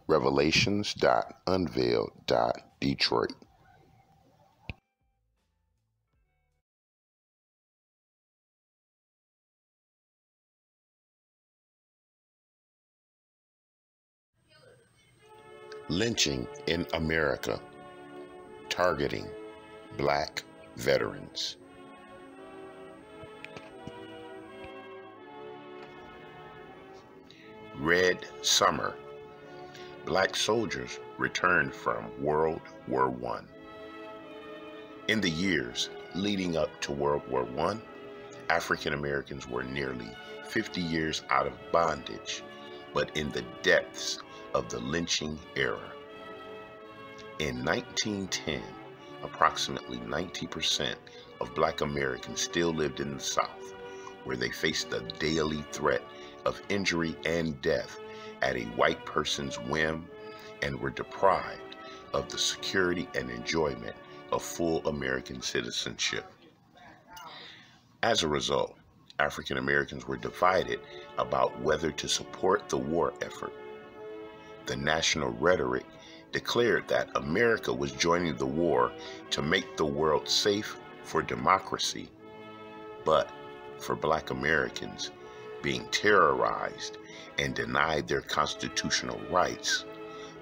Revelations.Unveiled. Detroit. Lynching in America, targeting Black veterans. Red Summer. Black soldiers returned from World War I. In the years leading up to World War I, African Americans were nearly 50 years out of bondage, but in the depths of the lynching era. In 1910, approximately 90% of Black Americans still lived in the South, where they faced the daily threat of injury and death at a white person's whim and were deprived of the security and enjoyment of full American citizenship. As a result, African Americans were divided about whether to support the war effort. The national rhetoric declared that America was joining the war to make the world safe for democracy, but for Black Americans being terrorized and denied their constitutional rights,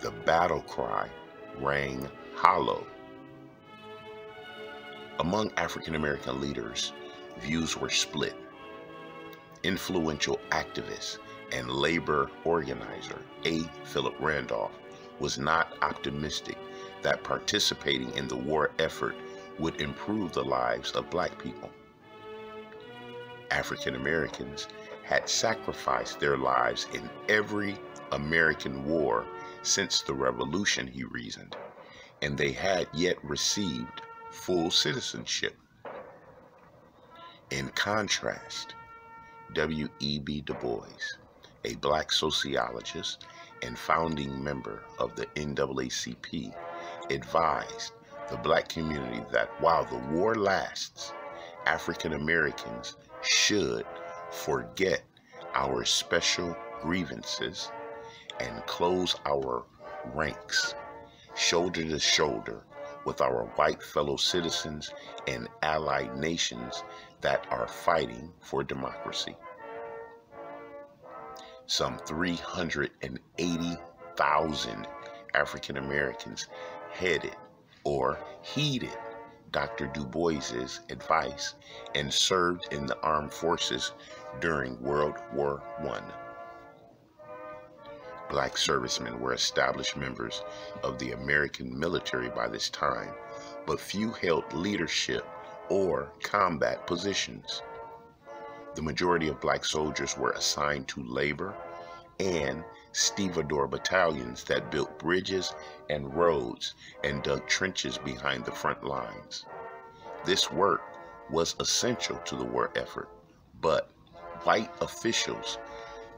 the battle cry rang hollow. Among African American leaders, views were split. Influential activist and labor organizer A. Philip Randolph was not optimistic that participating in the war effort would improve the lives of Black people. African Americans had sacrificed their lives in every American war since the Revolution, he reasoned, and they had yet received full citizenship. In contrast, W.E.B. Du Bois, a Black sociologist and founding member of the NAACP, advised the Black community that while the war lasts, African Americans should forget our special grievances and close our ranks, shoulder to shoulder with our white fellow citizens and allied nations that are fighting for democracy. Some 380,000 African Americans headed or heeded Dr. Du Bois's advice and served in the armed forces during World War I. Black servicemen were established members of the American military by this time, but few held leadership or combat positions. The majority of Black soldiers were assigned to labor and stevedore battalions that built bridges and roads and dug trenches behind the front lines. This work was essential to the war effort, but white officials'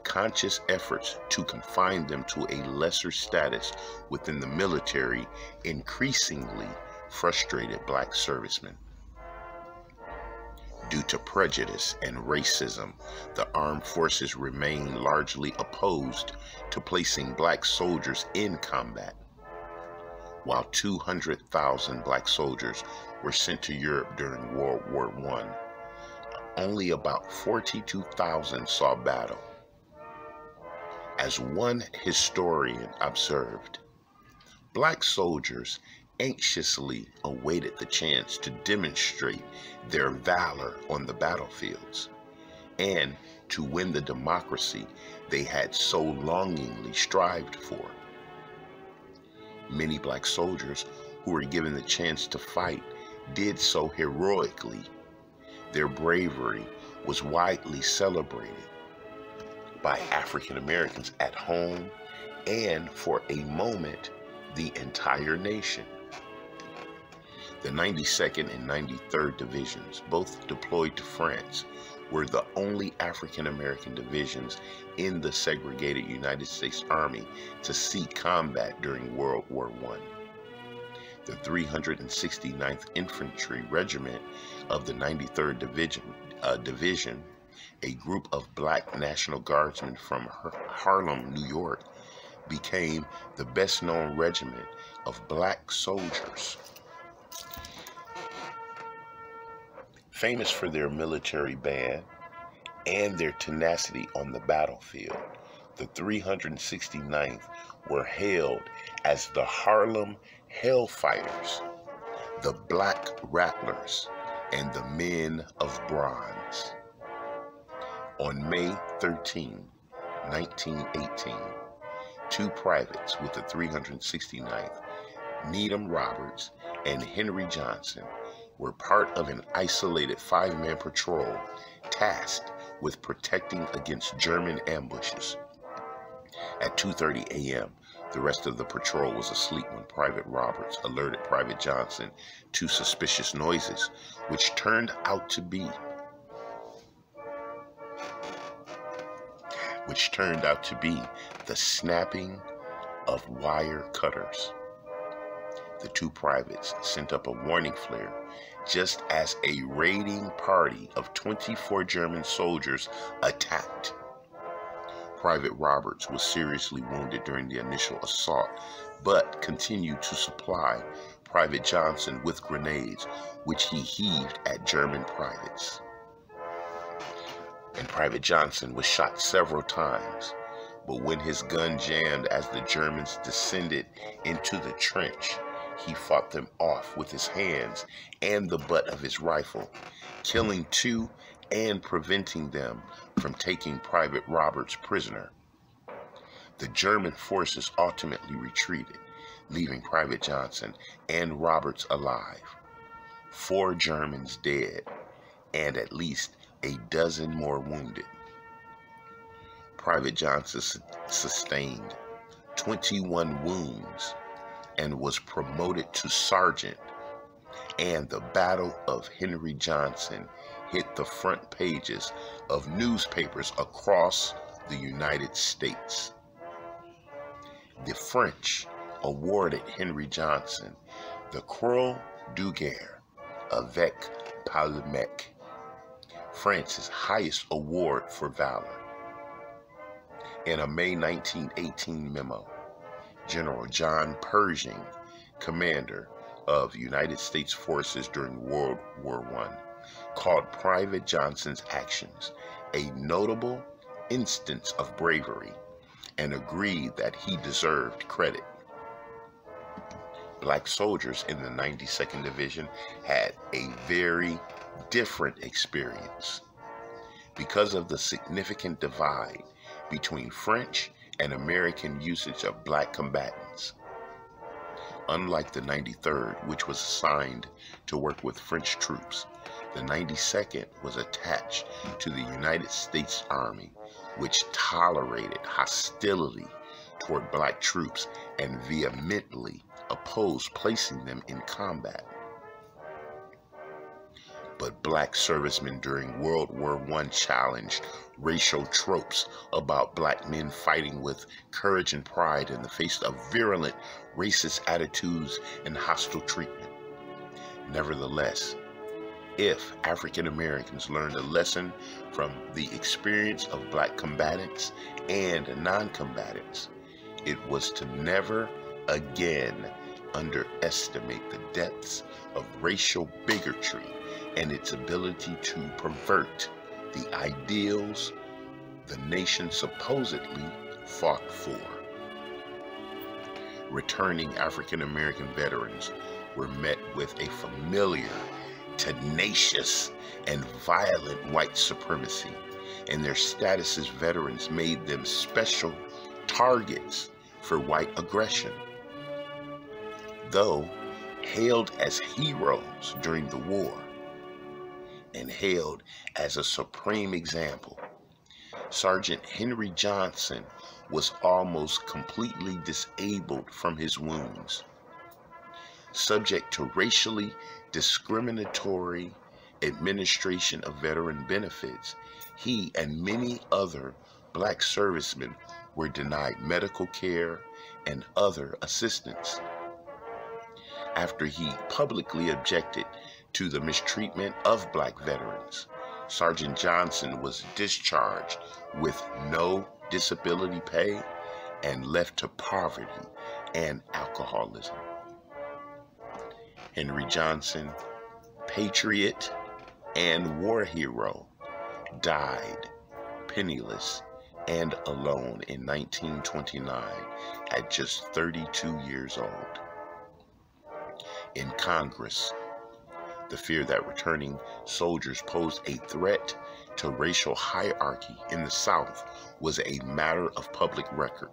conscious efforts to confine them to a lesser status within the military increasingly frustrated Black servicemen. Due to prejudice and racism, the armed forces remained largely opposed to placing Black soldiers in combat. While 200,000 Black soldiers were sent to Europe during World War I, only about 42,000 saw battle. As one historian observed, Black soldiers anxiously awaited the chance to demonstrate their valor on the battlefields and to win the democracy they had so longingly strived for. Many Black soldiers who were given the chance to fight did so heroically. Their bravery was widely celebrated by African Americans at home and, for a moment, the entire nation. The 92nd and 93rd Divisions, both deployed to France, were the only African American divisions in the segregated United States Army to see combat during World War I. The 369th Infantry Regiment of the 93rd Division, a group of Black National Guardsmen from Harlem, New York, became the best-known regiment of black soldiers. Famous for their military band and their tenacity on the battlefield, the 369th were hailed as the Harlem Hellfighters, the Black Rattlers, and the Men of Bronze. On May 13, 1918, two privates with the 369th, Needham Roberts and Henry Johnson, were part of an isolated 5-man patrol tasked with protecting against German ambushes. At 2:30 a.m., the rest of the patrol was asleep when Private Roberts alerted Private Johnson to suspicious noises, which turned out to be the snapping of wire cutters. The two privates sent up a warning flare just as a raiding party of 24 German soldiers attacked. Private Roberts was seriously wounded during the initial assault, but continued to supply Private Johnson with grenades, which he heaved at German privates. And Private Johnson was shot several times, but when his gun jammed as the Germans descended into the trench, he fought them off with his hands and the butt of his rifle, killing two and preventing them from taking Private Roberts prisoner. The German forces ultimately retreated, leaving Private Johnson and Roberts alive, 4 Germans dead, and at least a dozen more wounded. Private Johnson sustained 21 wounds and was promoted to sergeant, and the Battle of Henry Johnson hit the front pages of newspapers across the United States. The French awarded Henry Johnson the Croix de Guerre avec Palmec, France's highest award for valor. In a May 1918 memo, General John Pershing, commander of United States forces during World War I, called Private Johnson's actions a notable instance of bravery and agreed that he deserved credit. Black soldiers in the 92nd Division had a very different experience because of the significant divide between French and American usage of black combatants. Unlike the 93rd, which was assigned to work with French troops, the 92nd was attached to the United States Army, which tolerated hostility toward black troops and vehemently opposed placing them in combat. But black servicemen during World War I challenged racial tropes about black men fighting with courage and pride in the face of virulent racist attitudes and hostile treatment. Nevertheless, if African Americans learned a lesson from the experience of black combatants and non-combatants, it was to never again underestimate the depths of racial bigotry and its ability to pervert the ideals the nation supposedly fought for. Returning African American veterans were met with a familiar, tenacious, and violent white supremacy, and their status as veterans made them special targets for white aggression. Though hailed as heroes during the war and hailed as a supreme example, Sergeant Henry Johnson was almost completely disabled from his wounds. Subject to racially discriminatory administration of veteran benefits, he and many other black servicemen were denied medical care and other assistance. After he publicly objected to the mistreatment of black veterans, Sergeant Johnson was discharged with no disability pay and left to poverty and alcoholism. Henry Johnson, patriot and war hero, died penniless and alone in 1929 at just 32 years old. In Congress, the fear that returning soldiers posed a threat to racial hierarchy in the South was a matter of public record.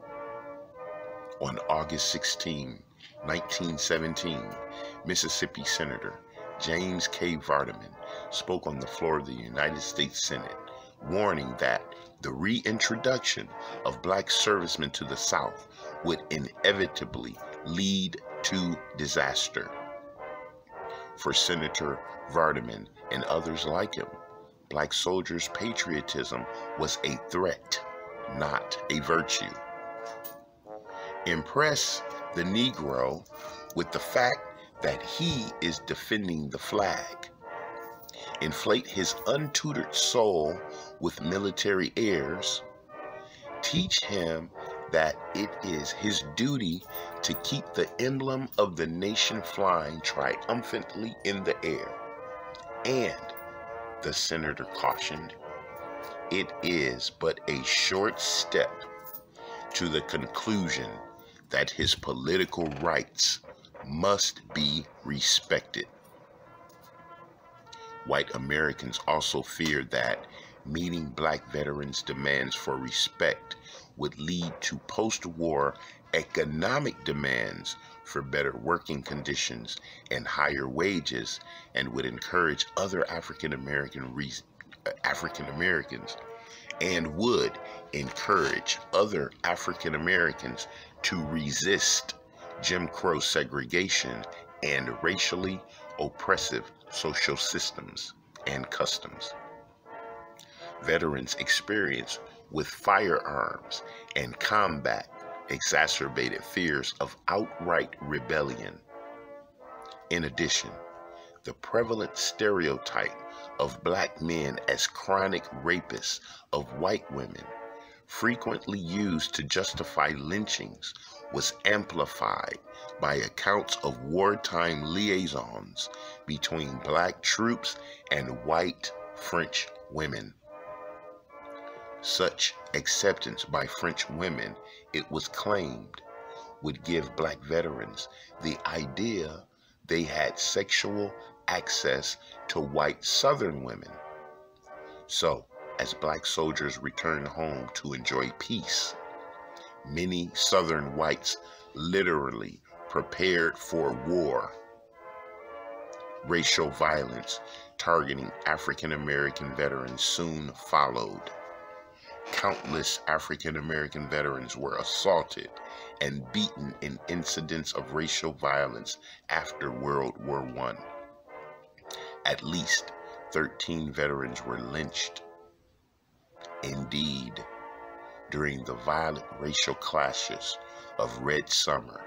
On August 16, 1917, Mississippi Senator James K. Vardaman spoke on the floor of the United States Senate, warning that the reintroduction of black servicemen to the South would inevitably lead to disaster. For Senator Vardaman and others like him, black soldiers' patriotism was a threat, not a virtue. Impress the Negro with the fact that he is defending the flag. Inflate his untutored soul with military airs. Teach him that it is his duty to keep the emblem of the nation flying triumphantly in the air. And, the senator cautioned, it is but a short step to the conclusion that his political rights must be respected. White Americans also feared that meeting black veterans' demands for respect would lead to post-war economic demands for better working conditions and higher wages, and would encourage other African Americans and would encourage other African Americans to resist Jim Crow segregation and racially oppressive social systems and customs. Veterans' experience with firearms and combat exacerbated fears of outright rebellion. In addition, the prevalent stereotype of black men as chronic rapists of white women, frequently used to justify lynchings, was amplified by accounts of wartime liaisons between black troops and white French women. Such acceptance by French women, it was claimed, would give black veterans the idea they had sexual access to white Southern women. So, as black soldiers returned home to enjoy peace, many Southern whites literally prepared for war. Racial violence targeting African American veterans soon followed. Countless African American veterans were assaulted and beaten in incidents of racial violence after World War I. At least 13 veterans were lynched. Indeed, during the violent racial clashes of Red Summer,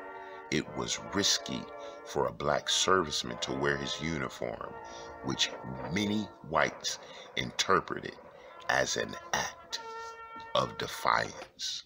it was risky for a black serviceman to wear his uniform, which many whites interpreted as an act of defiance.